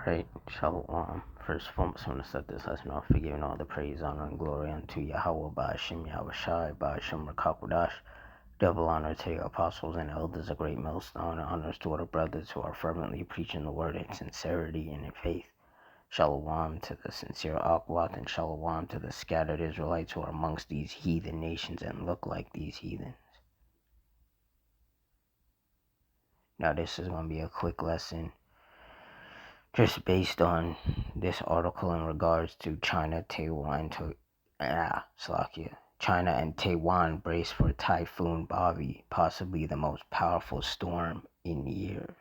Right, Shalom. First and foremost, I want to set this lesson off for giving all the praise, honor, and glory unto Yahweh, Ba'ashem, Yahweh Shai, Ba'ashem, Rakakwadash. Double honor to your apostles and elders, a great millstone, and honors to all the brothers who are fervently preaching the word in sincerity and in faith. Shalom to the sincere Akwat, and shalom to the scattered Israelites who are amongst these heathen nations and look like these heathens. Now, this is going to be a quick lesson just based on this article in regards to China and Taiwan brace for Typhoon Bobby, possibly the most powerful storm in years.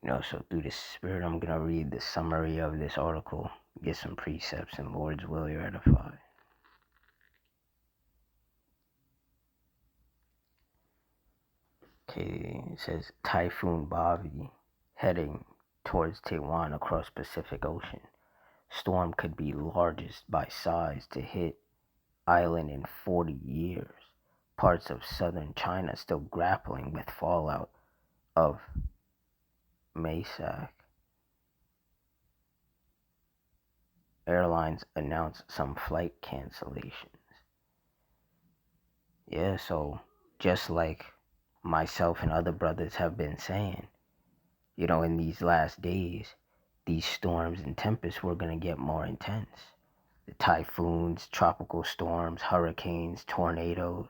So through the Spirit, I'm going to read the summary of this article, get some precepts, and Lord's will you're edified. Okay, it says Typhoon Bobby heading towards Taiwan across Pacific Ocean. Storm could be largest by size to hit island in 40 years. Parts of southern China still grappling with fallout of Maysak. Airlines announced some flight cancellations. Yeah, so just like myself and other brothers have been saying, in these last days, these storms and tempests were going to get more intense. The typhoons, tropical storms, hurricanes, tornadoes.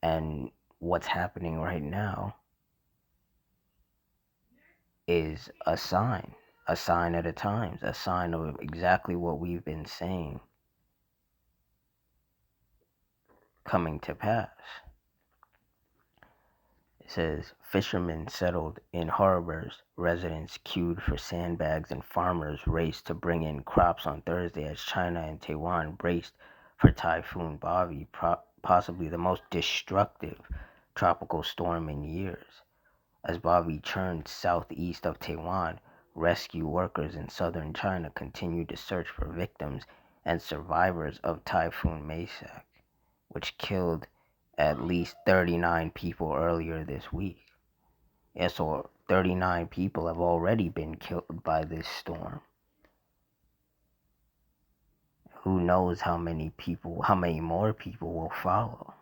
And what's happening right now is a sign of the times, a sign of exactly what we've been saying coming to pass. It says, fishermen settled in harbors, residents queued for sandbags, and farmers raced to bring in crops on Thursday as China and Taiwan braced for Typhoon Bobby, possibly the most destructive tropical storm in years. As Bobby churned southeast of Taiwan, rescue workers in southern China continued to search for victims and survivors of Typhoon Maysak, which killed at least 39 people earlier this week. Yeah, so 39 people have already been killed by this storm. Who knows how many more people will follow.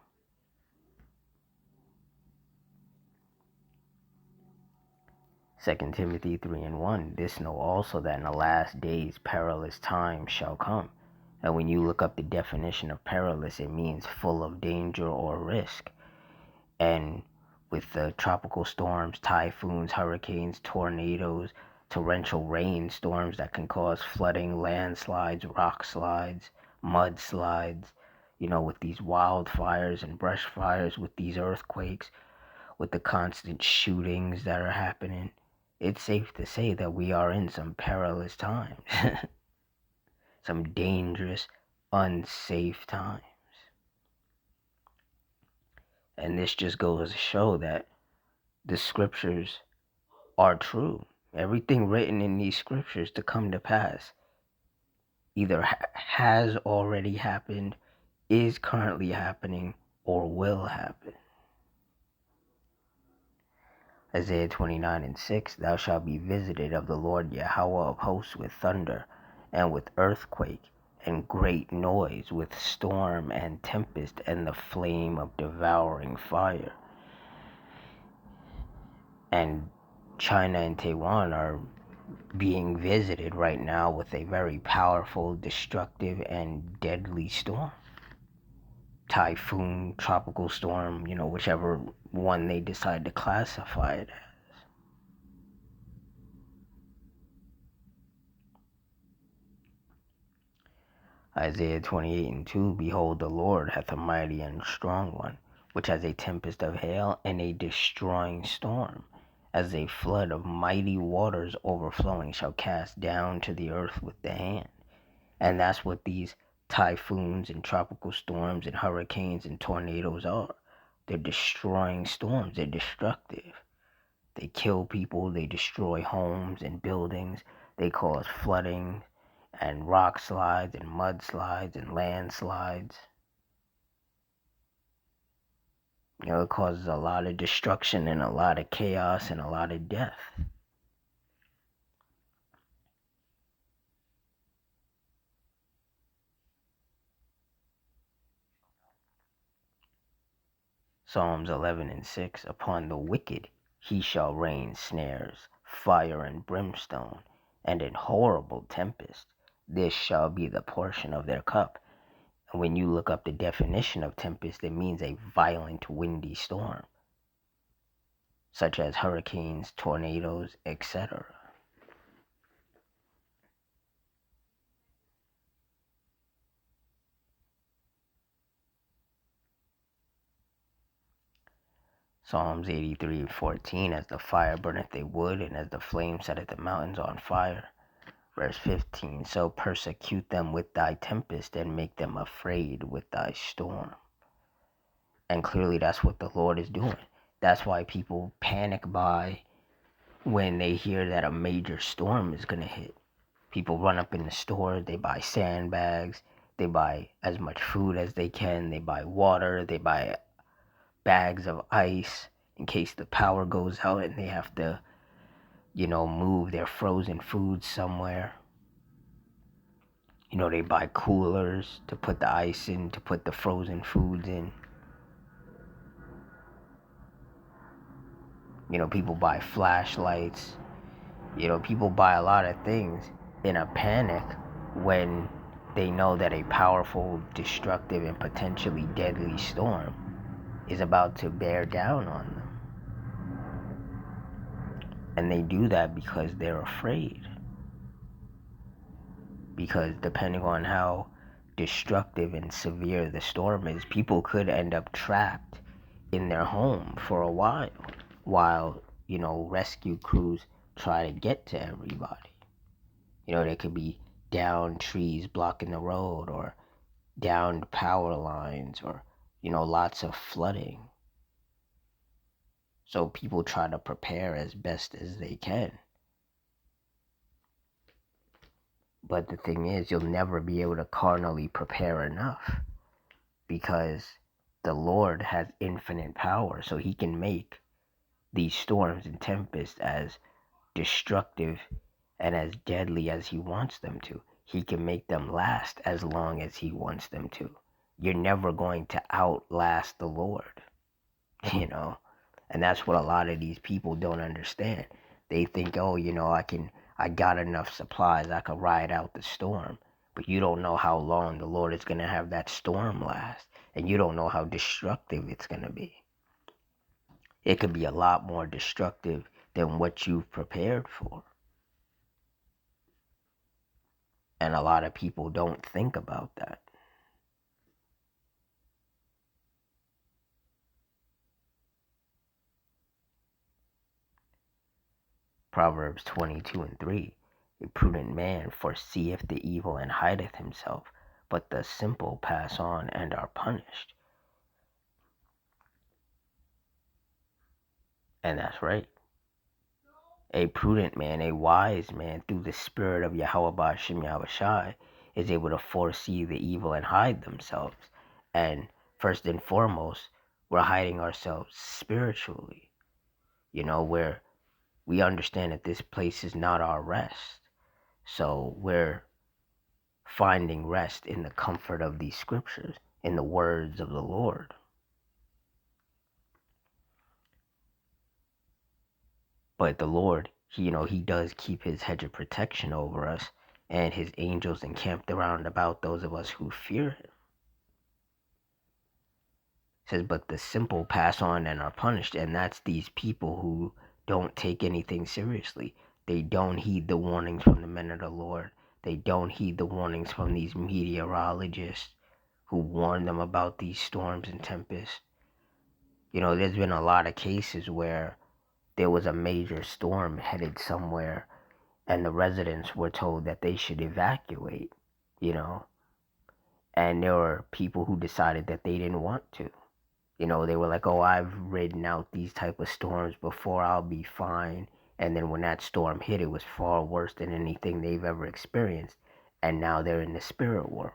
2 Timothy 3:1, this know also that in the last days perilous times shall come. And when you look up the definition of perilous, it means full of danger or risk. And with the tropical storms, typhoons, hurricanes, tornadoes, torrential rainstorms that can cause flooding, landslides, rock slides, mudslides, with these wildfires and brush fires, with these earthquakes, with the constant shootings that are happening, it's safe to say that we are in some perilous times. Some dangerous, unsafe times. And this just goes to show that the scriptures are true. Everything written in these scriptures to come to pass either has already happened, is currently happening, or will happen. Isaiah 29:6, thou shalt be visited of the Lord Yahweh of hosts with thunder, and with earthquake, and great noise, with storm and tempest, and the flame of devouring fire. And China and Taiwan are being visited right now with a very powerful, destructive, and deadly storm. Typhoon, tropical storm, whichever one they decide to classify it as. Isaiah 28:2, behold, the Lord hath a mighty and strong one, which has a tempest of hail and a destroying storm, as a flood of mighty waters overflowing shall cast down to the earth with the hand. And that's what these typhoons and tropical storms and hurricanes and tornadoes are. They're destroying storms. They're destructive. They kill people. They destroy homes and buildings. They cause flooding and rock slides and mudslides and landslides. It causes a lot of destruction and a lot of chaos and a lot of death. Psalms 11:6. Upon the wicked he shall rain snares, fire and brimstone, and in horrible tempest. This shall be the portion of their cup. And when you look up the definition of tempest, it means a violent windy storm, such as hurricanes, tornadoes, etc. Psalms 83:14. As the fire burneth a wood, and as the flame setteth the mountains on fire. Verse 15. So persecute them with thy tempest, and make them afraid with thy storm. And clearly that's what the Lord is doing. That's why people panic by when they hear that a major storm is going to hit. People run up in the store, they buy sandbags, they buy as much food as they can, they buy water, they buy bags of ice in case the power goes out and they have to, move their frozen food somewhere. They buy coolers to put the ice in, to put the frozen foods in. People buy flashlights. People buy a lot of things in a panic when they know that a powerful, destructive, and potentially deadly storm is about to bear down on them. And they do that because they're afraid. Because depending on how destructive and severe the storm is, people could end up trapped in their home for a while rescue crews try to get to everybody. There could be downed trees blocking the road, or downed power lines, or lots of flooding. So people try to prepare as best as they can. But the thing is, you'll never be able to carnally prepare enough, because the Lord has infinite power, so he can make these storms and tempests as destructive and as deadly as he wants them to. He can make them last as long as he wants them to. You're never going to outlast the Lord, and that's what a lot of these people don't understand. They think, oh, I got enough supplies, I could ride out the storm. But you don't know how long the Lord is going to have that storm last, and you don't know how destructive it's going to be. It could be a lot more destructive than what you've prepared for. And a lot of people don't think about that. Proverbs 22:3. A prudent man foreseeth the evil and hideth himself, but the simple pass on and are punished. And that's right. A prudent man, a wise man, through the spirit of Yahweh Ba'ashem Yahushai, is able to foresee the evil and hide themselves. And first and foremost, we're hiding ourselves spiritually, where we understand that this place is not our rest. So we're finding rest in the comfort of these scriptures, in the words of the Lord. But the Lord, he does keep his hedge of protection over us, and his angels encamped around about those of us who fear him. It says, but the simple pass on and are punished, and that's these people who don't take anything seriously. They don't heed the warnings from the men of the Lord. They don't heed the warnings from these meteorologists who warn them about these storms and tempests. There's been a lot of cases where there was a major storm headed somewhere, and the residents were told that they should evacuate, and there were people who decided that they didn't want to. They were like, oh, I've ridden out these type of storms before, I'll be fine. And then when that storm hit, it was far worse than anything they've ever experienced. And now they're in the spirit world.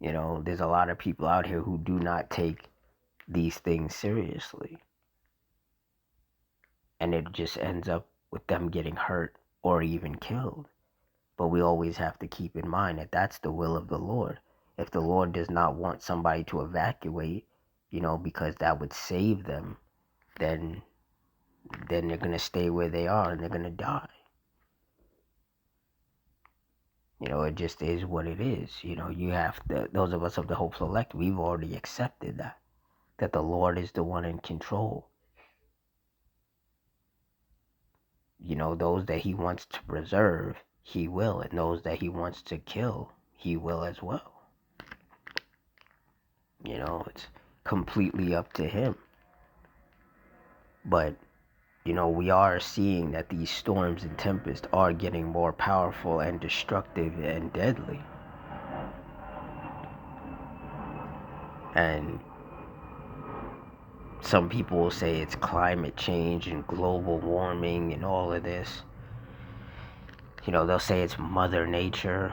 There's a lot of people out here who do not take these things seriously. And it just ends up with them getting hurt or even killed. But we always have to keep in mind that that's the will of the Lord. If the Lord does not want somebody to evacuate, because that would save them, then they're going to stay where they are and they're going to die. It just is what it is. You have to, those of us of the Hope Select, we've already accepted that the Lord is the one in control. Those that he wants to preserve, he will. And those that he wants to kill, he will as well. It's completely up to him. But, we are seeing that these storms and tempests are getting more powerful and destructive and deadly. And some people will say it's climate change and global warming and all of this. They'll say it's Mother Nature.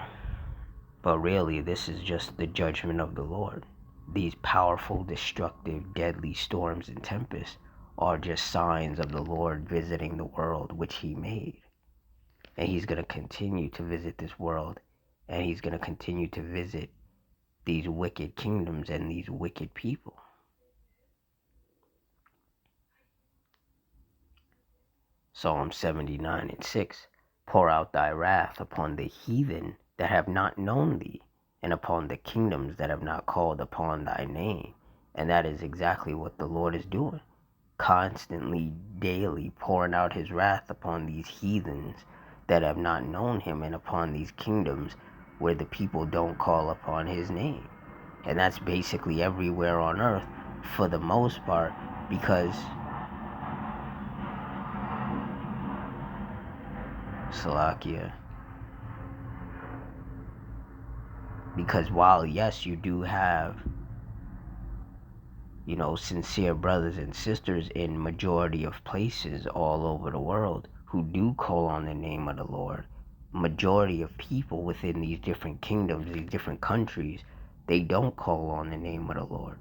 But really, this is just the judgment of the Lord. These powerful, destructive, deadly storms and tempests are just signs of the Lord visiting the world which he made. And he's going to continue to visit this world. And he's going to continue to visit these wicked kingdoms and these wicked people. Psalm 79:6. Pour out thy wrath upon the heathen that have not known thee, and upon the kingdoms that have not called upon thy name. And that is exactly what the Lord is doing. Constantly, daily pouring out his wrath upon these heathens that have not known him, and upon these kingdoms where the people don't call upon his name. And that's basically everywhere on earth for the most part, because Salakia. Because while, yes, you do have, sincere brothers and sisters in majority of places all over the world who do call on the name of the Lord, majority of people within these different kingdoms, these different countries, they don't call on the name of the Lord.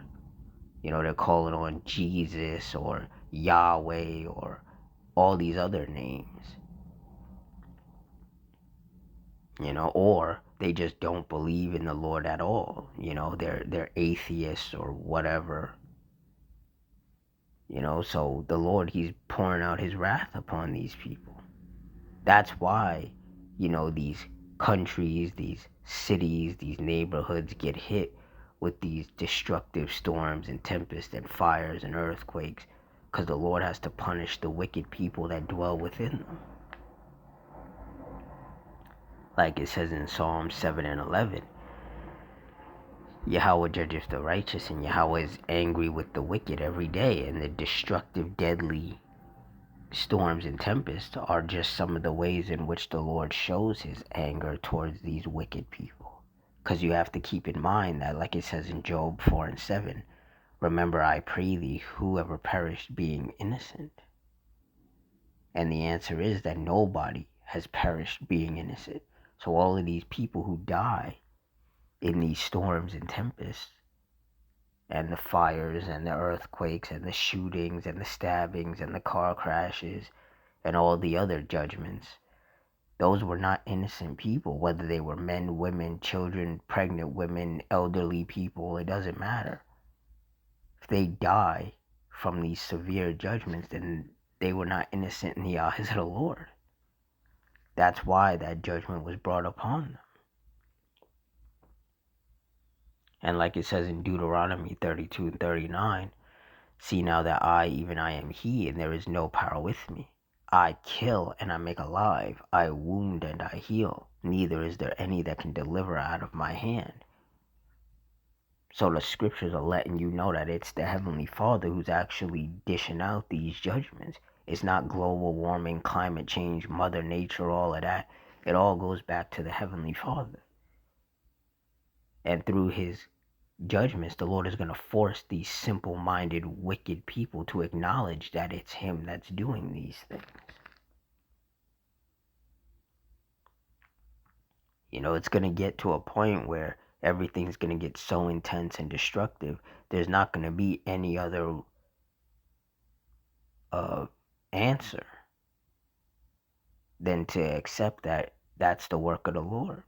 They're calling on Jesus or Yahweh or all these other names. Or they just don't believe in the Lord at all. They're atheists or whatever. So the Lord, he's pouring out his wrath upon these people. That's why, these countries, these cities, these neighborhoods get hit with these destructive storms and tempests and fires and earthquakes, because the Lord has to punish the wicked people that dwell within them. Like it says in Psalm 7:11, Yahweh judges the righteous, and Yahweh is angry with the wicked every day. And the destructive, deadly storms and tempests are just some of the ways in which the Lord shows his anger towards these wicked people. Because you have to keep in mind that, like it says in Job 4:7, remember, I pray thee, whoever perished being innocent. And the answer is that nobody has perished being innocent. So all of these people who die in these storms and tempests and the fires and the earthquakes and the shootings and the stabbings and the car crashes and all the other judgments, those were not innocent people, whether they were men, women, children, pregnant women, elderly people, it doesn't matter. If they die from these severe judgments, then they were not innocent in the eyes of the Lord. That's why that judgment was brought upon them. And like it says in Deuteronomy 32:39, see now that I, even I am he, and there is no power with me. I kill and I make alive. I wound and I heal. Neither is there any that can deliver out of my hand. So the scriptures are letting you know that it's the Heavenly Father who's actually dishing out these judgments. It's not global warming, climate change, Mother Nature, all of that. It all goes back to the Heavenly Father. And through his judgments, the Lord is going to force these simple-minded, wicked people to acknowledge that it's him that's doing these things. It's going to get to a point where everything's going to get so intense and destructive, there's not going to be any other answer than to accept that that's the work of the Lord.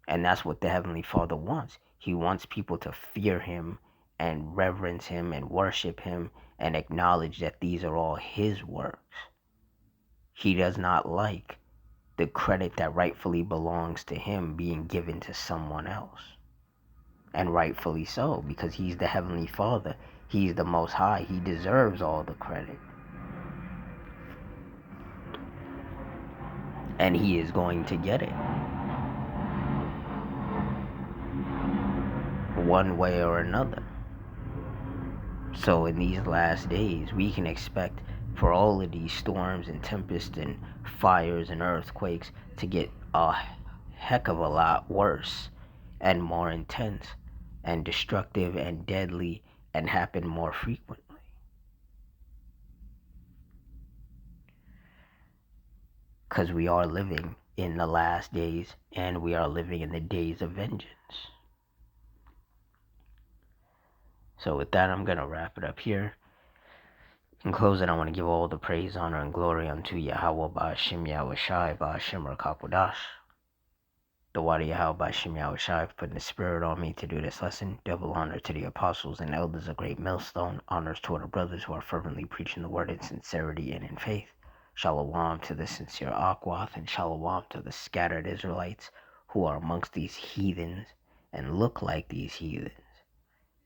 And that's what the Heavenly Father wants. He wants people to fear Him and reverence Him and worship Him and acknowledge that these are all His works. He does not like the credit that rightfully belongs to Him being given to someone else. And rightfully so, because He's the Heavenly Father. He's the Most High. He deserves all the credit. And He is going to get it, one way or another. So in these last days, we can expect for all of these storms and tempests and fires and earthquakes to get a heck of a lot worse and more intense and destructive and deadly and happen more frequently. Because we are living in the last days and we are living in the days of vengeance. So with that, I'm going to wrap it up here. In closing, I want to give all the praise, honor, and glory unto Yahweh Ba'ashim Yahushai Ba'ashim Rakakwadash. The Wadi Yahweh Ba'ashim Yahushai for putting the spirit on me to do this lesson. Double honor to the apostles and elders of Great Millstone. Honors to our brothers who are fervently preaching the word in sincerity and in faith. Shalom to the sincere Akwath, and shalom to the scattered Israelites who are amongst these heathens and look like these heathens.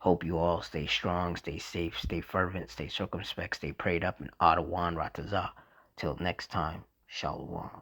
Hope you all stay strong, stay safe, stay fervent, stay circumspect, stay prayed up, and Adawan Ratazah. Till next time, Shalom.